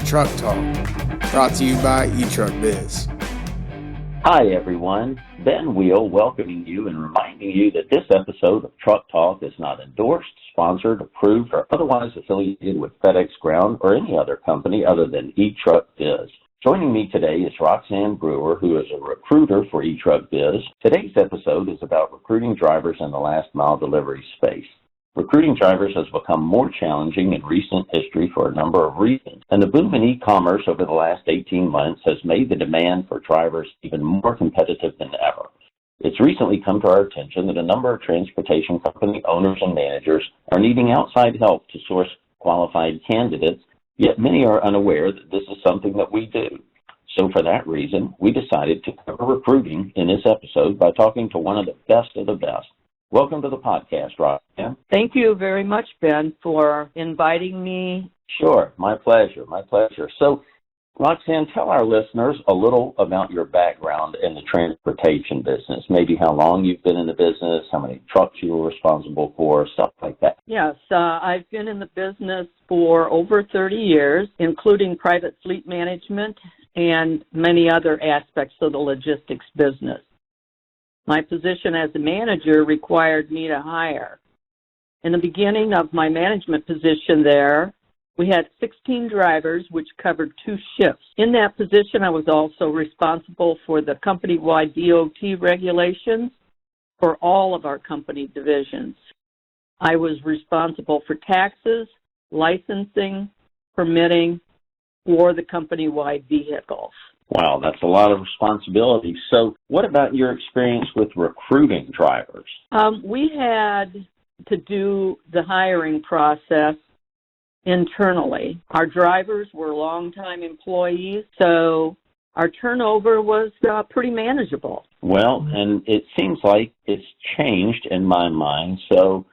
Truck Talk, brought to you by eTruckBiz. Hi everyone, Ben Weil welcoming you and reminding you that this episode of Truck Talk is not endorsed, sponsored, approved, or otherwise affiliated with FedEx Ground or any other company other than eTruckBiz. Joining me today is Rox Ann Brewer, who is a recruiter for eTruckBiz. Today's episode is about recruiting drivers in the last mile delivery space. Recruiting drivers has become more challenging in recent history for a number of reasons, and the boom in e-commerce over the last 18 months has made the demand for drivers even more competitive than ever. It's recently come to our attention that a number of transportation company owners and managers are needing outside help to source qualified candidates, yet many are unaware that this is something that we do. So for that reason, we decided to cover recruiting in this episode by talking to one of the best of the best. Welcome to the podcast, Rox Ann. Thank you very much, Ben, for inviting me. Sure, my pleasure. So, Rox Ann, tell our listeners a little about your background in the transportation business, maybe how long you've been in the business, how many trucks you were responsible for, stuff like that. Yes, I've been in the business for over 30 years, including private fleet management and many other aspects of the logistics business. My position as a manager required me to hire. In the beginning of my management position there, we had 16 drivers, which covered 2 shifts. In that position, I was also responsible for the company-wide DOT regulations for all of our company divisions. I was responsible for taxes, licensing, permitting for the company-wide vehicles. Wow, that's a lot of responsibility. So what about your experience with recruiting drivers? We had to do the hiring process internally. Our drivers were longtime employees, so our turnover was pretty manageable. Well, and it seems like it's changed in my mind. So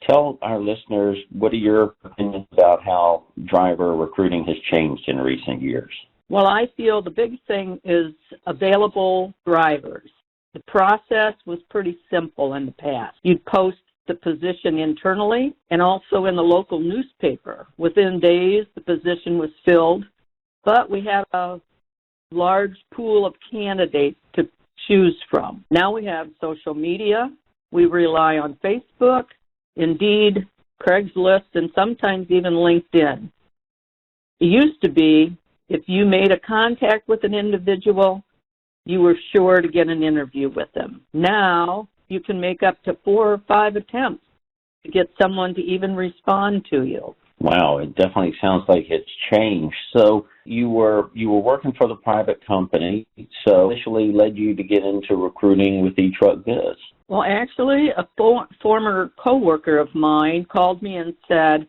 tell our listeners, what are your opinions about how driver recruiting has changed in recent years? Well, I feel the big thing is available drivers. The process was pretty simple in the past. You'd post the position internally and also in the local newspaper. Within days, the position was filled, but we had a large pool of candidates to choose from. Now we have social media. We rely on Facebook, Indeed, Craigslist, and sometimes even LinkedIn. It used to be if you made a contact with an individual, you were sure to get an interview with them. Now, you can make up to 4 or 5 attempts to get someone to even respond to you. Wow, it definitely sounds like it's changed. So you were working for the private company, so initially led you to get into recruiting with eTruckBiz. Well, actually, a former coworker of mine called me and said,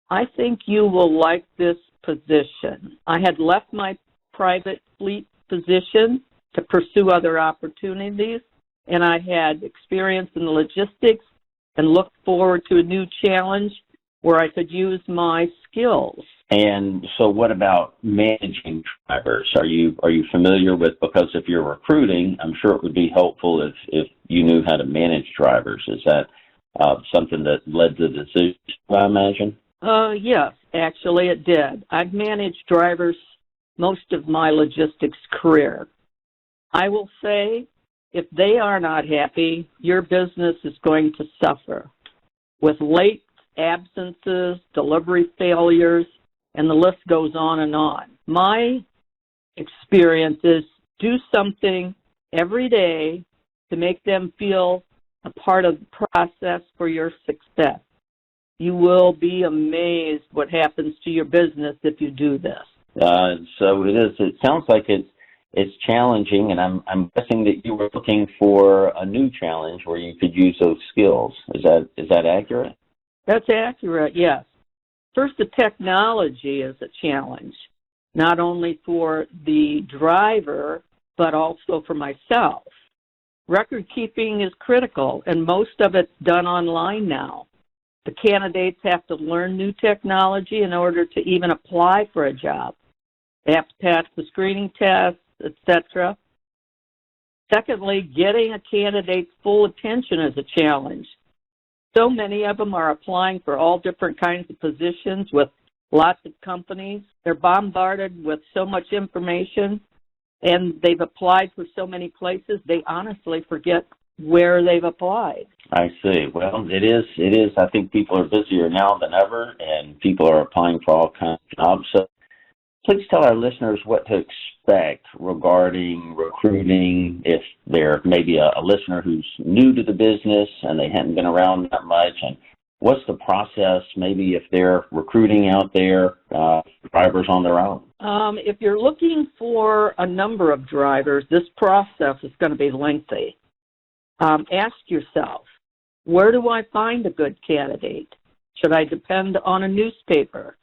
I think you will like this position. I had left my private fleet position to pursue other opportunities, and I had experience in the logistics and looked forward to a new challenge where I could use my skills. And so what about managing drivers? Are you familiar with, because if you're recruiting, I'm sure it would be helpful if you knew how to manage drivers. Is that something that led to the decision, I imagine? Yes, actually it did. I've managed drivers most of my logistics career. I will say, if they are not happy, your business is going to suffer with late absences, delivery failures, and the list goes on and on. My experience is do something every day to make them feel a part of the process for your success. You will be amazed what happens to your business if you do this. So it is. It sounds like it's challenging, and I'm guessing that you were looking for a new challenge where you could use those skills. Is that accurate? That's accurate, yes. First, the technology is a challenge, not only for the driver, but also for myself. Record keeping is critical, and most of it's done online now. The candidates have to learn new technology in order to even apply for a job. They have to pass the screening test, etc. Secondly, getting a candidate's full attention is a challenge. So many of them are applying for all different kinds of positions with Lots of companies, they're bombarded with so much information, and they've applied for so many places, they honestly forget where they've applied. I see. Well, it is. I think people are busier now than ever, and people are applying for all kinds of jobs. So please tell our listeners what to expect regarding recruiting if they're maybe a listener who's new to the business and they hadn't been around that much, and what's the process maybe if they're recruiting out there, drivers on their own? If you're looking for a number of drivers, this process is going to be lengthy. Ask yourself, where do I find a good candidate? Should I depend on a newspaper?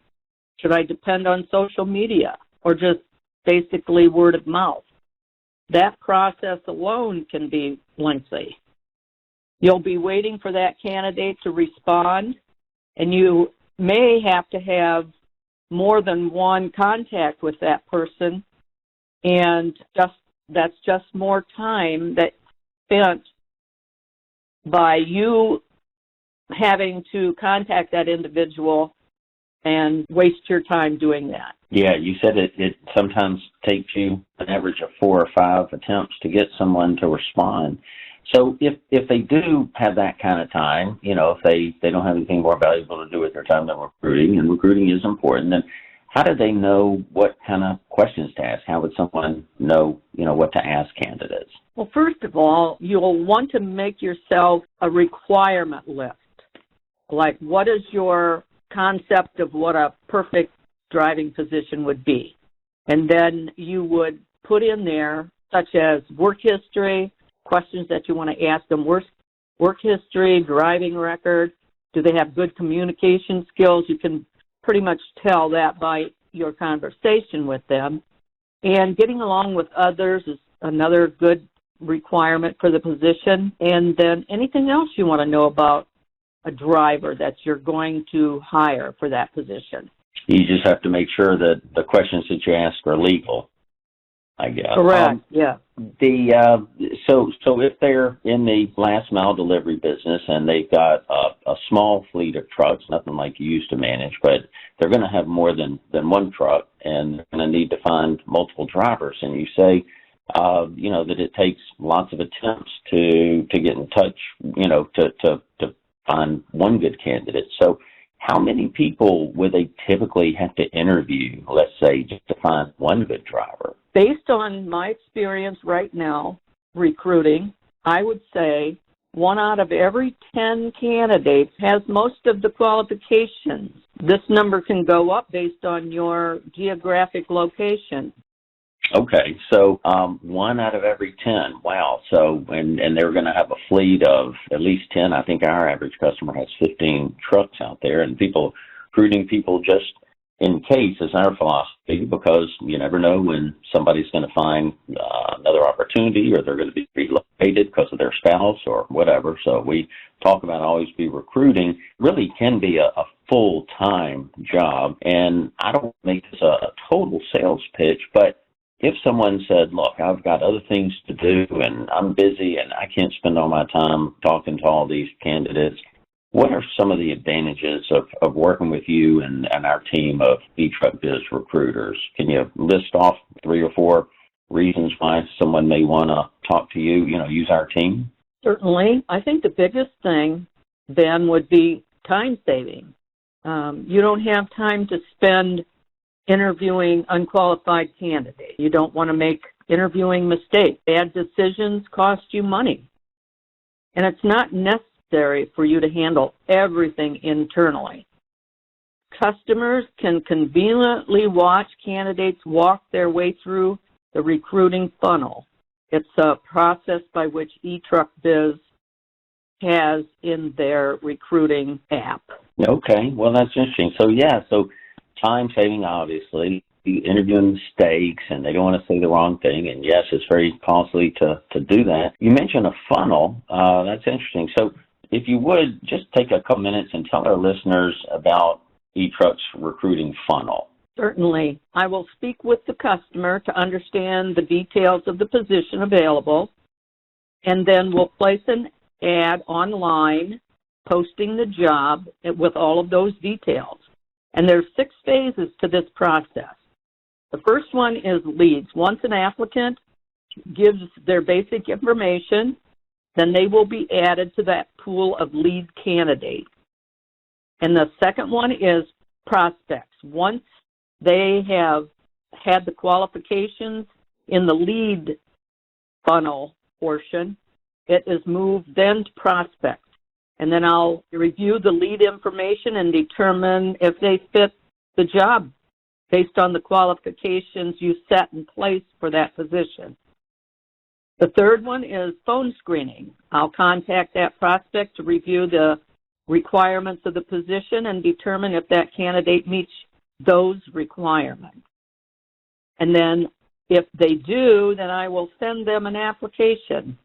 Should I depend on social media or just basically word of mouth? That process alone can be lengthy. You'll be waiting for that candidate to respond, and you may have to have more than one contact with that person, and that's just more time that's spent by you having to contact that individual and waste your time doing that. Yeah, you said it sometimes takes you an average of 4 or 5 attempts to get someone to respond. So if they do have that kind of time, if they don't have anything more valuable to do with their time than recruiting, and recruiting is important, then how do they know what kind of questions to ask? How would someone know, what to ask candidates? Well, first of all, you'll want to make yourself a requirement list. Like, what is your concept of what a perfect driving position would be? And then you would put in there, such as work history, questions that you want to ask them, work history, driving record, do they have good communication skills? You can pretty much tell that by your conversation with them. And getting along with others is another good requirement for the position. And then anything else you want to know about a driver that you're going to hire for that position. You just have to make sure that the questions that you ask are legal, I guess. Correct, yeah. So if they're in the last mile delivery business and they've got a small fleet of trucks, nothing like you used to manage, but they're going to have more than one truck, and they're going to need to find multiple drivers. And you say, that it takes lots of attempts to get in touch, to find one good candidate. So how many people would they typically have to interview, let's say, just to find one good driver? Based on my experience right now recruiting, I would say 1 out of every 10 candidates has most of the qualifications. This number can go up based on your geographic location. Okay, so 1 out of every 10. Wow. So, and they're going to have a fleet of at least 10. I think our average customer has 15 trucks out there, and recruiting people just in case is our philosophy, because you never know when somebody's going to find another opportunity, or they're going to be relocated because of their spouse or whatever. So we talk about always be recruiting. Really can be a full-time job, and I don't make this a total sales pitch, but if someone said, look, I've got other things to do and I'm busy and I can't spend all my time talking to all these candidates, what are some of the advantages of working with you and our team of eTruckBiz recruiters? Can you list off 3 or 4 reasons why someone may want to talk to you, use our team? Certainly. I think the biggest thing, Ben, would be time saving. You don't have time to spend interviewing unqualified candidates. You don't want to make interviewing mistakes. Bad decisions cost you money. And it's not necessary for you to handle everything internally. Customers can conveniently watch candidates walk their way through the recruiting funnel. It's a process by which eTruckBiz has in their recruiting app. Okay, well, that's interesting. So time saving, obviously, interviewing mistakes, and they don't want to say the wrong thing, and yes, it's very costly to do that. You mentioned a funnel. That's interesting. So if you would, just take a couple minutes and tell our listeners about eTruck's recruiting funnel. Certainly. I will speak with the customer to understand the details of the position available, and then we'll place an ad online posting the job with all of those details. And there's 6 phases to this process. The first one is leads. Once an applicant gives their basic information, then they will be added to that pool of lead candidates. And the second one is prospects. Once they have had the qualifications in the lead funnel portion, it is moved then to prospects. And then I'll review the lead information and determine if they fit the job based on the qualifications you set in place for that position. The third one is phone screening. I'll contact that prospect to review the requirements of the position and determine if that candidate meets those requirements. And then if they do, then I will send them an application.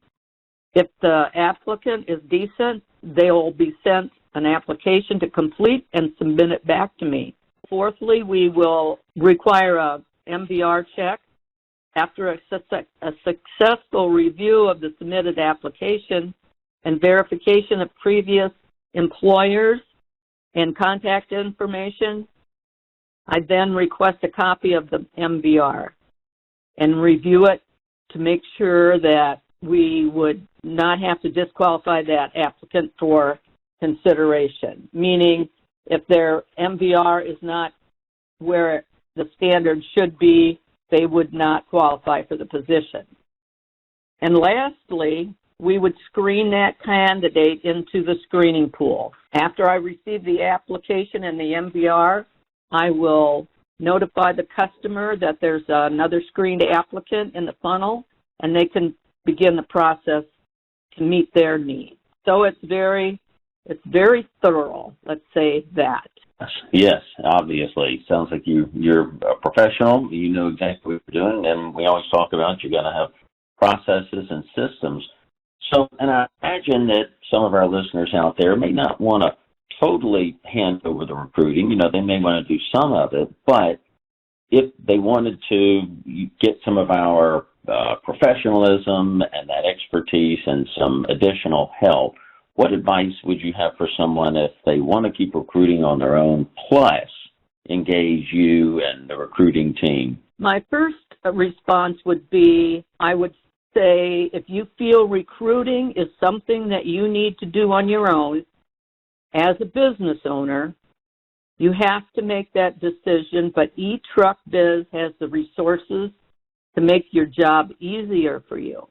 If the applicant is decent, they will be sent an application to complete and submit it back to me. Fourthly, we will require a MVR check. After a successful review of the submitted application and verification of previous employers and contact information, I then request a copy of the MVR and review it to make sure that we would not have to disqualify that applicant for consideration, meaning if their MVR is not where the standard should be, they would not qualify for the position. And lastly, we would screen that candidate into the screening pool. After I receive the application and the MVR, I will notify the customer that there's another screened applicant in the funnel, and they can begin the process to meet their needs. So it's very thorough, let's say that. Yes, obviously. Sounds like you're a professional. You know exactly what you're doing, and we always talk about you're going to have processes and systems. So, and I imagine that some of our listeners out there may not want to totally hand over the recruiting. You know, they may want to do some of it, but if they wanted to get some of our professionalism and that expertise and some additional help, what advice would you have for someone if they want to keep recruiting on their own, plus engage you and the recruiting team? My first response would be, I would say, if you feel recruiting is something that you need to do on your own, as a business owner, you have to make that decision, but eTruckBiz has the resources to make your job easier for you.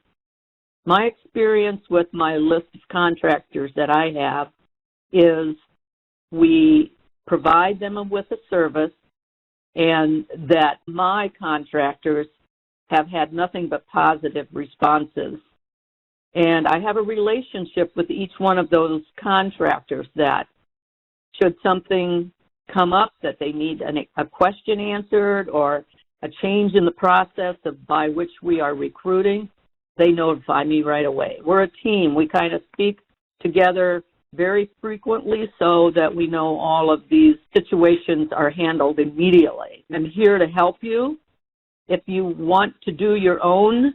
My experience with my list of contractors that I have is we provide them with a service, and that my contractors have had nothing but positive responses. And I have a relationship with each one of those contractors that should something come up that they need a question answered or a change in the process by which we are recruiting, they notify me right away. We're a team. We kind of speak together very frequently so that we know all of these situations are handled immediately. I'm here to help you. If you want to do your own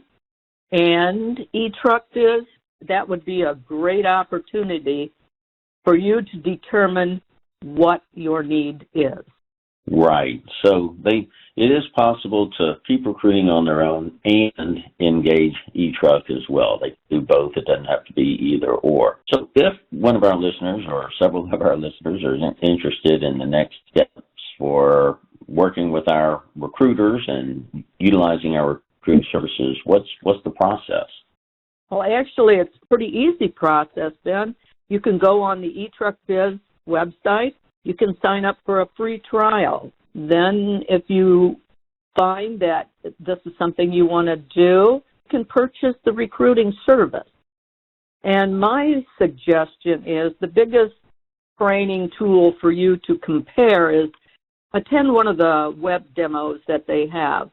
and eTruckBiz, that would be a great opportunity for you to determine what your need is. Right. So it is possible to keep recruiting on their own and engage eTruck as well. They do both. It doesn't have to be either or. So if one of our listeners or several of our listeners are interested in the next steps for working with our recruiters and utilizing our recruiting services, what's the process? Well, actually, it's a pretty easy process, Ben. You can go on the eTruckBiz website. You can sign up for a free trial. Then if you find that this is something you want to do, you can purchase the recruiting service. And my suggestion is the biggest training tool for you to compare is attend one of the web demos that they have.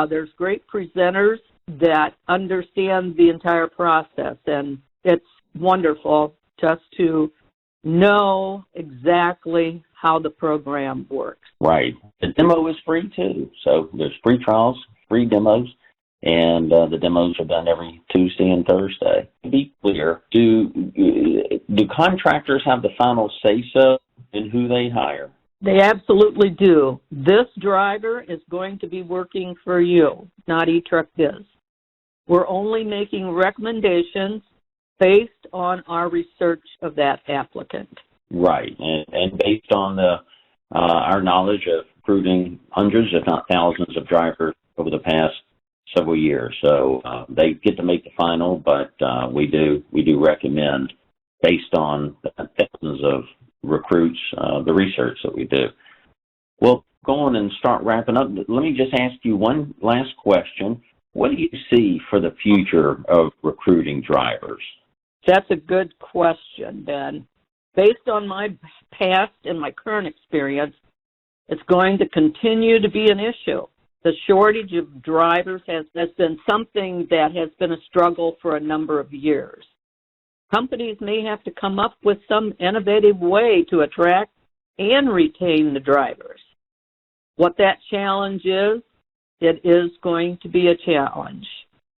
There's great presenters that understand the entire process, and it's wonderful just to know exactly how the program works. Right. The demo is free, too. So there's free trials, free demos, and the demos are done every Tuesday and Thursday. To be clear, do contractors have the final say-so in who they hire? They absolutely do. This driver is going to be working for you, not eTruckBiz. We're only making recommendations based on our research of that applicant. Right, and based on our knowledge of recruiting hundreds, if not thousands, of drivers over the past several years. So they get to make the final, but we do recommend, based on thousands of recruits, the research that we do. Well, go on and start wrapping up. Let me just ask you one last question. What do you see for the future of recruiting drivers? That's a good question, Ben. Based on my past and my current experience, it's going to continue to be an issue. The shortage of drivers has been something that has been a struggle for a number of years. Companies may have to come up with some innovative way to attract and retain the drivers. What that challenge is, it is going to be a challenge.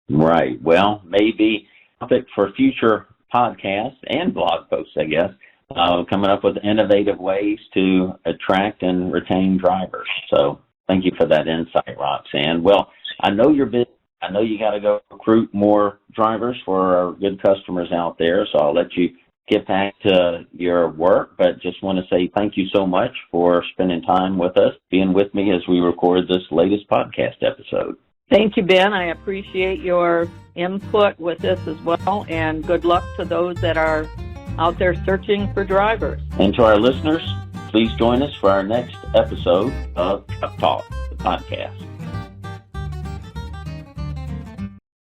Right. Well, maybe a topic for future podcasts and blog posts, I guess, coming up with innovative ways to attract and retain drivers. So thank you for that insight, Rox Ann. Well, I know you're busy. I know you got to go recruit more drivers for our good customers out there, so I'll let you get back to your work, but just want to say thank you so much for spending time with us, being with me as we record this latest podcast episode. Thank you, Ben. I appreciate your input with this as well, and good luck to those that are out there searching for drivers. And to our listeners, please join us for our next episode of Truck Talk, the podcast.